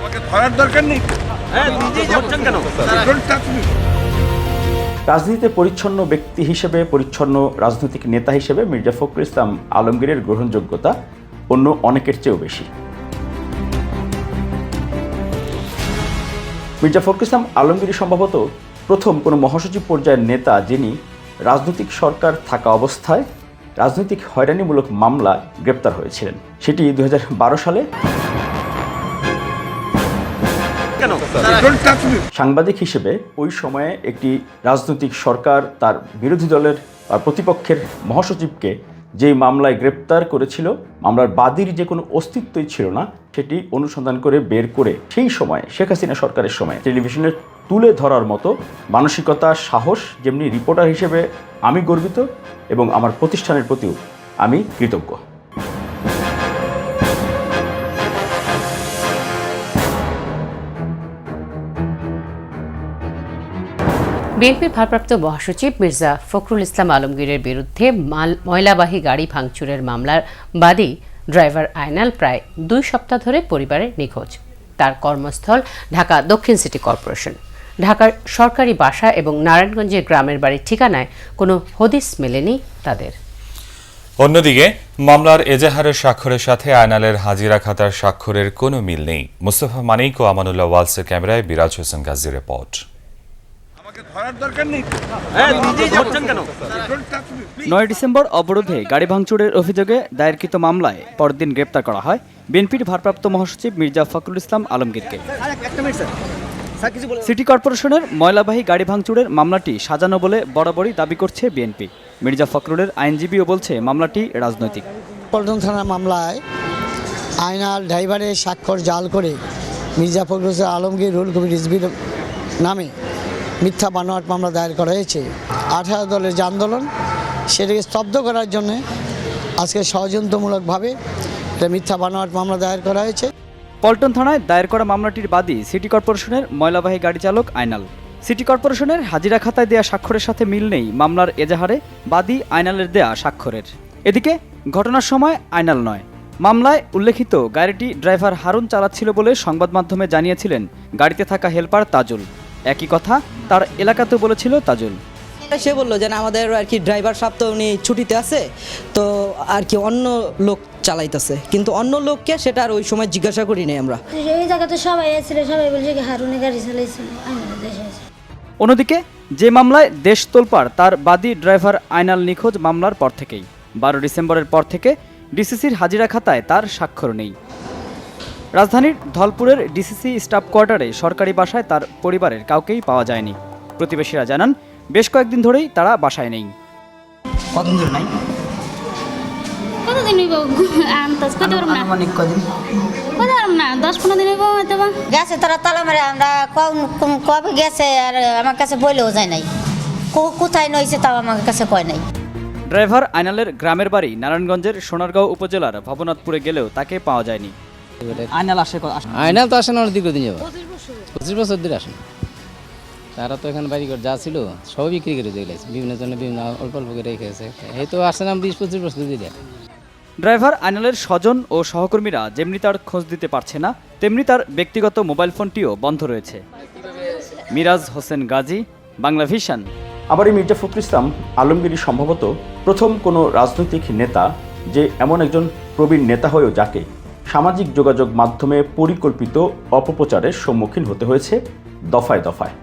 আমাকে ধরার দরকার নেই। রাজনীতিতে পরিচ্ছন্ন ব্যক্তি হিসেবে, পরিচ্ছন্ন রাজনৈতিক নেতা হিসেবে মির্জা ফখরুল ইসলাম আলমগীরের গ্রহণযোগ্যতা অন্য অনেকের চেয়েও বেশি। মির্জা ফখরুল ইসলাম আলমগীর সম্ভবত প্রথম কোনো মহাসচিব পর্যায়ের নেতা যিনি রাজনৈতিক সরকার থাকা অবস্থায় রাজনৈতিক হয়রানিমূলক মামলায় গ্রেপ্তার হয়েছিলেন। সেটি 2012 সালে সাংবাদিক হিসেবে ওই সময়ে একটি রাজনৈতিক সরকার তার বিরোধী দলের প্রতিপক্ষের মহাসচিবকে যেই মামলায় গ্রেপ্তার করেছিল, মামলার বাদীর যে কোনো অস্তিত্বই ছিল না, সেটি অনুসন্ধান করে বের করে সেই সময় শেখ হাসিনা সরকারের সময় টেলিভিশনে তুলে ধরার মতো মানসিকতা, সাহস, যেমনি রিপোর্টার হিসেবে আমি গর্বিত এবং আমার প্রতিষ্ঠানের প্রতিও আমি কৃতজ্ঞ। বিএনপির ভারপ্রাপ্ত মহাসচিব মির্জা ফখরুল ইসলাম আলমগীরের বিরুদ্ধে ময়লাবাহী গাড়ি ভাঙচুরের মামলার বাদী ড্রাইভার আয়নাল প্রায় 2 সপ্তাহ ধরে পরিবারে নিখোঁজ। তার কর্মস্থল ঢাকা দক্ষিণ সিটি কর্পোরেশন। ঢাকার সরকারি বাসা এবং নারায়ণগঞ্জের গ্রামের বাড়ির ঠিকানায় কোনো হদিস মেলেনি তাদের। অন্যদিকে মামলার এজাহারের স্বাক্ষরের সাথে আয়নালের হাজিরা খাতার স্বাক্ষরের কোনো মিল নেই। মুস্তফা মানিক ও আমানুল্লাহ ওয়ালসের ক্যামেরায় বিরাজ হোসেন গাজী রিপোর্ট। 9 ডিসেম্বর অবরোধে গাড়ি ভাঙচুরের অভিযোগে দায়েরকৃত মামলায় পরদিন গ্রেপ্তার করা হয় বিএনপির ভারপ্রাপ্ত মহাসচিব মির্জা ফখরুল ইসলাম আলমগীরকে। সিটি কর্পোরেশনের ময়লাবাহী গাড়ি ভাঙচুরের মামলাটি সাজানো বলে বরাবরই দাবি করছে বিএনপি। মির্জা ফখরুলের আইনজীবীও বলছে মামলাটি রাজনৈতিক। পল্টন থানার মামলায় আয়নাল ড্রাইভারের স্বাক্ষর জাল করে মির্জা ফখরুল ইসলাম আলমগীর রুহুল কবির রিজভীর নামে মিথ্যা বানোয়াট মামলা দায়ের করা হয়েছে। 18 দলের যে আন্দোলন, সেটাকে স্তব্ধ করার জন্য আজকে ষড়যন্ত্রমূলকভাবে এটা মিথ্যা বানোয়াট মামলা দায়ের করা হয়েছে। পল্টন থানায় দায়ের করা মামলাটির বাদী সিটি কর্পোরেশনের ময়লাবাহী গাড়ি চালক আয়নাল। সিটি কর্পোরেশনের হাজিরা খাতায় দেয়া স্বাক্ষরের সাথে মিল নেই মামলার এজাহারে বাদী আয়নালের দেয়া স্বাক্ষরের। এদিকে ঘটনার সময় আয়নাল নয়, মামলায় উল্লেখিত গাড়িটি ড্রাইভার হারুন চালাচ্ছিল বলে সংবাদ মাধ্যমে জানিয়েছিলেন গাড়িতে থাকা হেলপার তাজুল। একই কথা তার এলাকাতেও বলেছিল তাজুল। সে বললো যে আমাদের আর কি ড্রাইভার সাহেব তো উনি ছুটিতে আছে, তো আর কি অন্য লোক চালাইতেছে, কিন্তু অন্য লোককে সেটা আর ওই সময় জিজ্ঞাসা করি নাই আমরা। এই জায়গাতে সবাই এসেছিল, সবাই বলছে হারুনে গাড়ি চালাইছিল। অন্যদিকে যে মামলায় দেশ তোলপাড় তার বাদী ড্রাইভার আয়নাল নিখোঁজ মামলার পর থেকেই 12 ডিসেম্বরের পর থেকে ডিসিসির হাজিরা খাতায় তার স্বাক্ষর নেই। রাজধানীর ধলপুরের ডিসিসি স্টাফ কোয়ার্টারে সরকারি বাসায় তার পরিবারের কাউকেই পাওয়া যায়নি। প্রতিবেশীরা জানান বেশ কয়েকদিন ধরেই তারা বাসায় নেই। কতদিন ধরে নাই? কতদিন না 10-15 দিন গেছে, তারা তালা মারে। আমরা কবে গেছে আর আমার কাছে বলেও যায় নাই, কোথায় নইছে তাও আমার কাছে কয় নাই। ড্রাইভার আয়নালের গ্রামের বাড়ি নারায়ণগঞ্জের সোনারগাঁও উপজেলার ভবনাথপুরে গেলেও তাকে পাওয়া যায়নি। আয়নাল তো আসে না, দীর্ঘদিন যাবো 25 বছর ধরে আসেন। তারা তো এখানে বাড়ি ঘর যা ছিল সব বিক্রি করে দিয়ে গেছে, বিভিন্ন জনে বিভিন্ন অল্প অল্প করে রেখেছে। এই তো আসে না 20-25 বছর দিয়ে। ড্রাইভার আয়নালের স্বজন ও সহকর্মীরা যেমনি তার খোঁজ দিতে পারছে না, তেমনি তার ব্যক্তিগত মোবাইল ফোনটিও বন্ধ রয়েছে। মিরাজ হোসেন গাজী, বাংলা ভিশন। আবার এই মির্জা ফখরুল ইসলাম আলমগীর সম্ভবত প্রথম কোনো রাজনৈতিক নেতা যে এমন একজন প্রবীণ নেতা হয়েও যাকে সামাজিক যোগাযোগ মাধ্যমে পরিকল্পিত অপপ্রচারের সম্মুখীন হতে হয়েছে দফায় দফায়।